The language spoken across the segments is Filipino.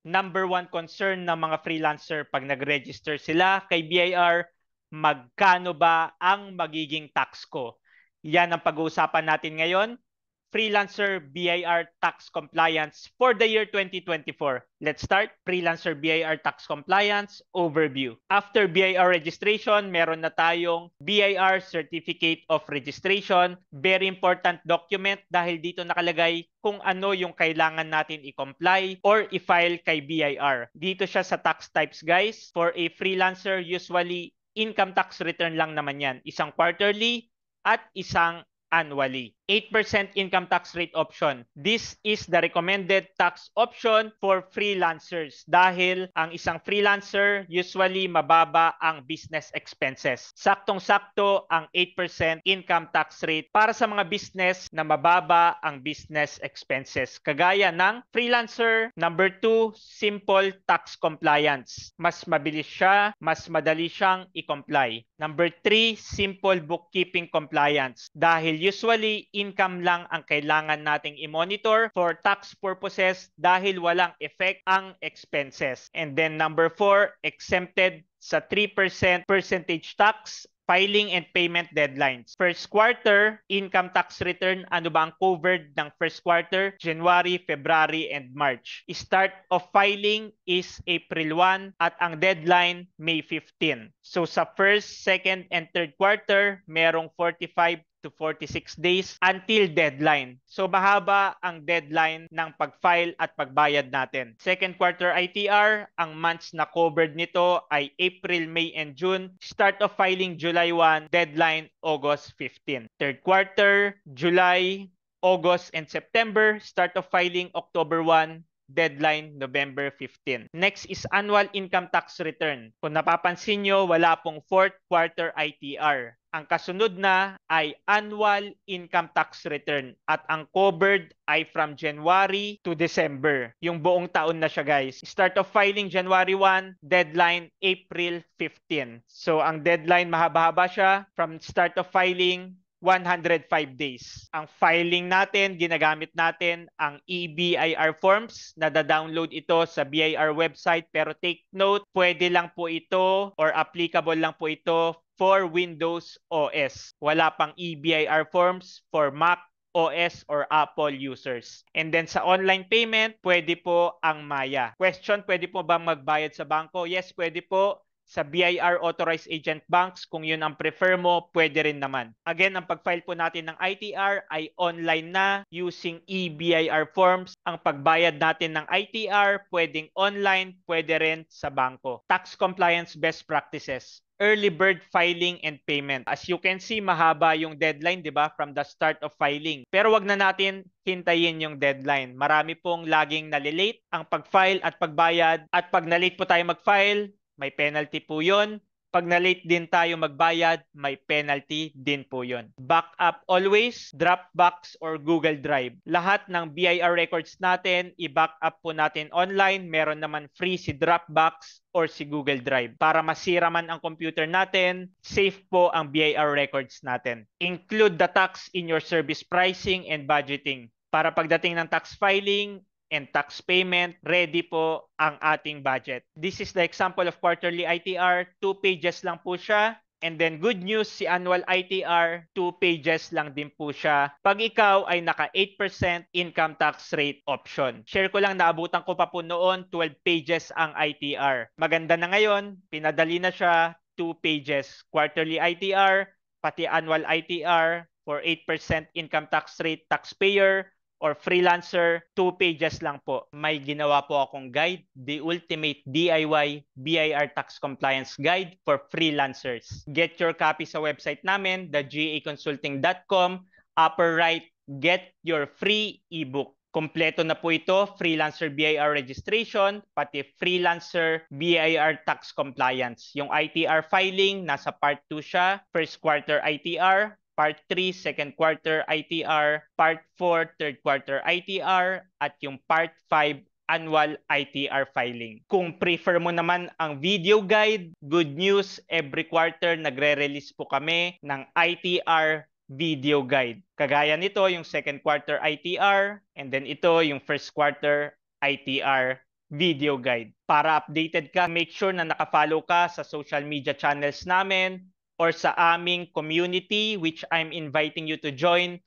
number one concern ng mga freelancer pag nag-register sila kay BIR, magkano ba ang magiging tax ko? Yan ang pag-uusapan natin ngayon. Freelancer BIR tax compliance for the year 2024. Let's start. Freelancer BIR tax compliance overview. After BIR registration, meron na tayong BIR Certificate of Registration. Very important document dahil dito nakalagay kung ano yung kailangan natin i-comply or i-file kay BIR. Dito siya sa tax types, guys. For a freelancer, usually income tax return lang naman yan. Isang quarterly at isang annually. 8% income tax rate option. This is the recommended tax option for freelancers dahil ang isang freelancer usually mababa ang business expenses. Saktong-sakto ang 8% income tax rate para sa mga business na mababa ang business expenses. Kagaya ng freelancer. Number 2, simple tax compliance. Mas mabilis siya, mas madali siyang i-comply. Number 3, simple bookkeeping compliance. Dahil usually income lang ang kailangan nating i-monitor for tax purposes dahil walang effect ang expenses. And then number 4, exempted sa 3% percentage tax, filing and payment deadlines. First quarter, income tax return, ano ba ang covered ng first quarter? January, February, and March. Start of filing is April 1 at ang deadline May 15. So sa first, second, and third quarter, merong 45 to 46 days until deadline. So mahaba ang deadline ng pag-file at pagbayad natin. Second quarter ITR, ang months na covered nito ay April, May, and June. Start of filing July 1, deadline August 15. Third quarter, July, August, and September. Start of filing October 1, deadline November 15. Next is annual income tax return. Kung napapansin nyo, wala pong fourth quarter ITR. Ang kasunod na ay annual income tax return at ang covered ay from January to December. Yung buong taon na siya, guys. Start of filing January 1, deadline April 15. So ang deadline mahaba-haba siya from start of filing 105 days. Ang filing natin, ginagamit natin ang EBIR forms. Nada-download ito sa BIR website pero take note, pwede lang po ito or applicable lang po ito for Windows OS. Wala pang EBIR forms for Mac OS or Apple users. And then sa online payment, pwede po ang Maya. Question, pwede po bang magbayad sa bangko? Yes, pwede po. Sa BIR Authorized Agent Banks, kung yun ang prefer mo, pwede rin naman. Again, ang pag-file po natin ng ITR ay online na using EBIR forms. Ang pagbayad natin ng ITR, pwedeng online, pwede rin sa bangko. Tax Compliance Best Practices. Early bird filing and payment. As you can see, mahaba yung deadline, di ba? From the start of filing. Pero wag na natin hintayin yung deadline. Marami pong laging nalilate ang pag-file at pagbayad. At pag nalate po tayo mag-file, may penalty po yun. Pag na-late din tayo magbayad, may penalty din po yun. Backup always, Dropbox or Google Drive. Lahat ng BIR records natin, i-backup po natin online. Meron naman free si Dropbox or si Google Drive. Para masira man ang computer natin, safe po ang BIR records natin. Include the tax in your service pricing and budgeting. Para pagdating ng tax filing and tax payment, ready po ang ating budget. This is the example of quarterly ITR. 2 pages lang po siya. And then good news, si annual ITR, 2 pages lang din po siya. Pag ikaw ay naka 8% income tax rate option. Share ko lang, naabutan ko pa po noon, 12 pages ang ITR. Maganda na ngayon, pinadali na siya, 2 pages. Quarterly ITR, pati annual ITR for 8% income tax rate taxpayer or freelancer, 2 pages lang po. May ginawa po akong guide, The Ultimate DIY BIR Tax Compliance Guide for Freelancers. Get your copy sa website namin, thegaconsulting.com. Upper right, get your free ebook. Kompleto na po ito, freelancer BIR registration, pati freelancer BIR tax compliance. Yung ITR filing, nasa part 2 siya, first quarter ITR, Part 3, second quarter ITR, Part 4, third quarter ITR, at yung Part 5, annual ITR filing. Kung prefer mo naman ang video guide, good news, every quarter nagre-release po kami ng ITR video guide. Kagaya nito, yung second quarter ITR, and then ito, yung first quarter ITR video guide. Para updated ka, make sure na nakafollow ka sa social media channels namin or sa aming community, which I'm inviting you to join,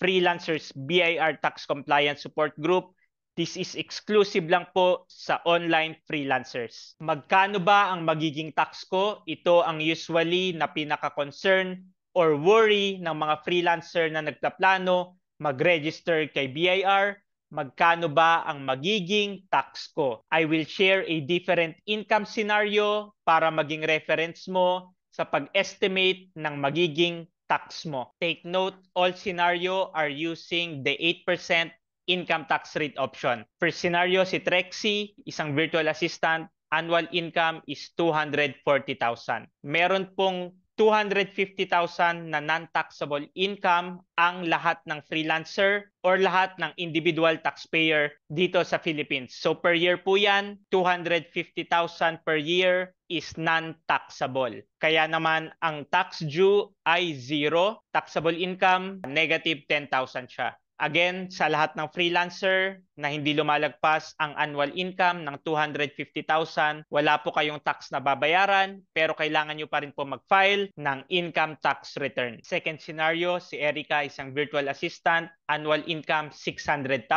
Freelancers BIR Tax Compliance Support Group. This is exclusive lang po sa online freelancers. Magkano ba ang magiging tax ko? Ito ang usually na pinaka-concern or worry ng mga freelancer na nagpaplano mag-register kay BIR. Magkano ba ang magiging tax ko? I will share a different income scenario para maging reference mo sa pag-estimate ng magiging tax mo. Take note, all scenario are using the 8% income tax rate option. First scenario, si Trexie, isang virtual assistant, annual income is 240,000. Meron pong 250,000 na non-taxable income ang lahat ng freelancer or lahat ng individual taxpayer dito sa Philippines. So per year po yan, 250,000 per year is non-taxable. Kaya naman ang tax due ay zero, taxable income negative 10,000 siya. Again, sa lahat ng freelancer na hindi lumalagpas ang annual income ng 250,000, wala po kayong tax na babayaran, pero kailangan nyo pa rin po mag-file ng income tax return. Second scenario, si Erica isang virtual assistant, annual income 600,000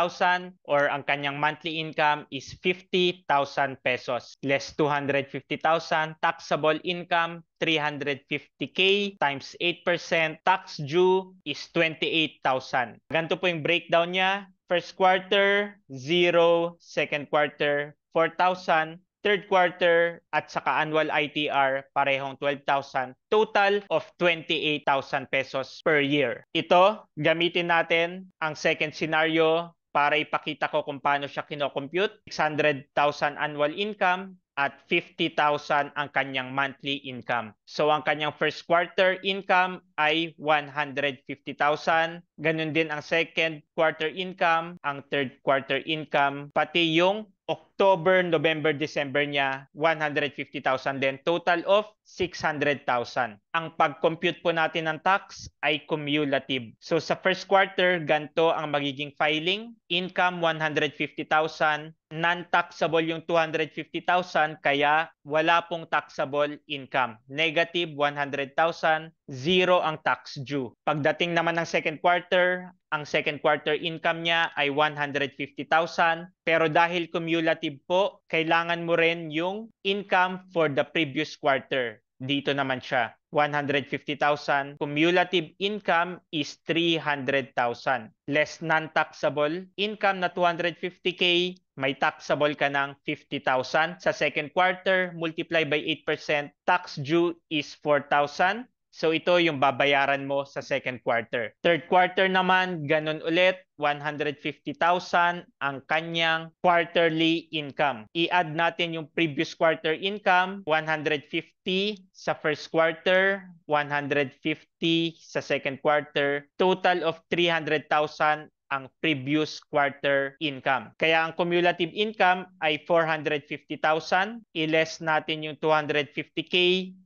or ang kanyang monthly income is 50,000 pesos. Less 250,000, taxable income 350K times 8%, tax due is 28,000. Ganito po yung breakdown niya. First quarter, 0. Second quarter, 4,000. Third quarter at saka annual ITR, parehong 12,000. Total of 28,000 pesos per year. Ito, gamitin natin ang second scenario para ipakita ko kung paano siya kinocompute. 600,000 annual income at 50,000 ang kanyang monthly income. So ang kanyang first quarter income ay 150,000. Ganun din ang second quarter income, ang third quarter income, pati yung October, November, December niya, 150,000 din. Total of 600,000. Ang pag-compute po natin ng tax ay cumulative. So sa first quarter, ganito ang magiging filing. Income 150,000. Non-taxable yung 250,000 kaya wala pong taxable income. Negative 100,000, zero ang tax due. Pagdating naman ng second quarter, ang second quarter income niya ay 150,000 pero dahil cumulative po, kailangan mo rin yung income for the previous quarter. Dito naman siya, 150,000. Cumulative income is 300,000. Less non-taxable income na 250K, may taxable ka ng 50,000. Sa second quarter, multiply by 8%, tax due is 4,000. So ito yung babayaran mo sa second quarter. Third quarter naman, ganun ulit, 150,000 ang kanyang quarterly income. I-add natin yung previous quarter income, 150 sa first quarter, 150 sa second quarter, total of 300,000 ang previous quarter income. Kaya ang cumulative income ay 450,000. I-less natin yung 250K,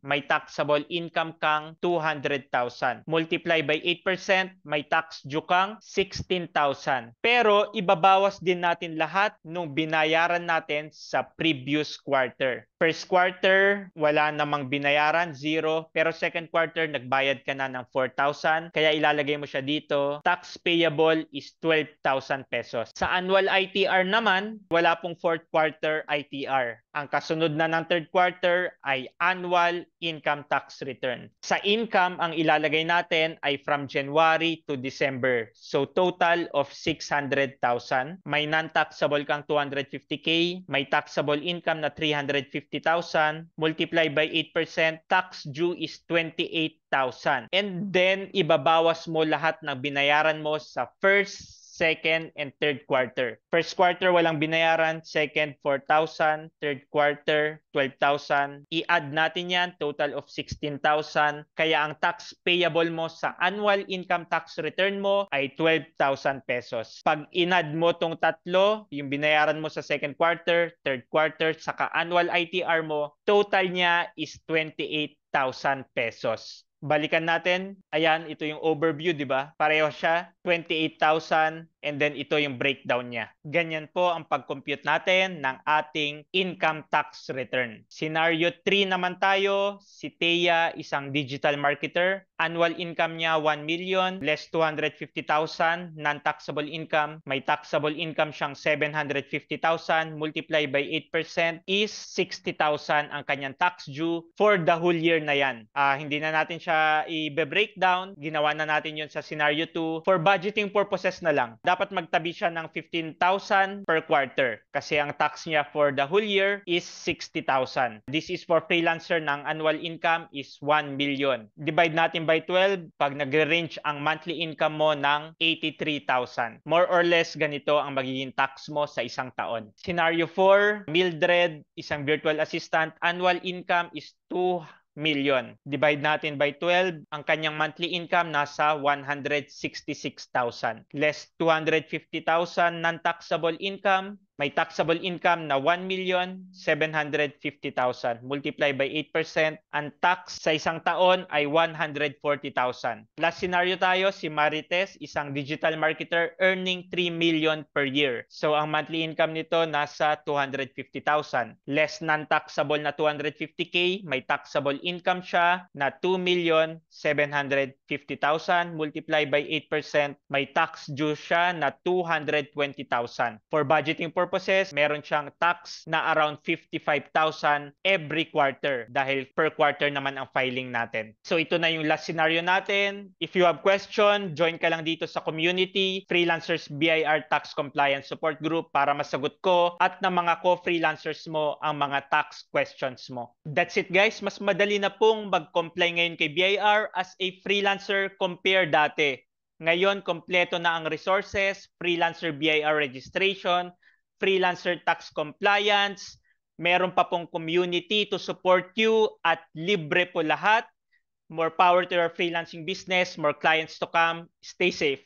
may taxable income kang 200,000. Multiply by 8%, may tax due kang 16,000. Pero ibabawas din natin lahat nung binayaran natin sa previous quarter. First quarter, wala namang binayaran, zero. Pero second quarter, nagbayad ka na ng 4,000. Kaya ilalagay mo siya dito. Tax payable is 12,000 pesos. Sa annual ITR naman, wala pong fourth quarter ITR. Ang kasunod na ng third quarter ay annual income tax return. Sa income, ang ilalagay natin ay from January to December. So total of 600,000. May non-taxable kang 250K. May taxable income na 350,000. Multiply by 8%, tax due is 28,000. And then, ibabawas mo lahat ng binayaran mo sa first, second, and third quarter. First quarter, walang binayaran. Second, 4,000. Third quarter, 12,000. I-add natin yan, total of 16,000. Kaya ang tax payable mo sa annual income tax return mo ay 12,000 pesos. Pag in-add mo tong tatlo, yung binayaran mo sa second quarter, third quarter, saka annual ITR mo, total niya is 28,000 pesos. Balikan natin. Ayan, ito yung overview, di ba? Pareho siya. 28,000 And then ito yung breakdown niya. Ganyan po ang pag-compute natin ng ating income tax return. Scenario 3 naman tayo. Si Thea, isang digital marketer. Annual income niya 1 million less 250,000 non-taxable income. May taxable income siyang 750,000 multiply by 8% is 60,000 ang kanyang tax due for the whole year na yan. Hindi na natin siya i-breakdown. Ginawa na natin yun sa scenario 2. For budgeting purposes na lang, dapat magtabi siya ng 15,000 per quarter kasi ang tax niya for the whole year is 60,000. This is for freelancer ng annual income is 1 million. Divide natin by 12 pag nagre-range ang monthly income mo ng 83,000. More or less ganito ang magiging tax mo sa isang taon. Scenario 4, Mildred, isang virtual assistant, annual income is 2 million. Divide natin by 12, ang kanyang monthly income nasa 166,000. Less 250,000 non-taxable income, may taxable income na 1,750,000. Multiply by 8%, ang tax sa isang taon ay 140,000. Last scenario tayo, si Marites, isang digital marketer earning 3 million per year. So ang monthly income nito nasa 250,000. Less non-taxable na 250K, may taxable income siya na 2,750,000. Multiply by 8%, may tax due siya na 220,000. For budgeting purposes, meron siyang tax na around 55,000 every quarter dahil per quarter naman ang filing natin. So ito na yung last scenario natin. If you have question, join ka lang dito sa community, Freelancers BIR Tax Compliance Support Group para masagot ko at ng mga co-freelancers mo ang mga tax questions mo. That's it guys. Mas madali na pong mag-comply ngayon kay BIR as a freelancer compare dati. Ngayon, kompleto na ang resources, freelancer BIR registration, freelancer tax compliance, meron pa pong community to support you at libre po lahat. More power to your freelancing business, more clients to come. Stay safe.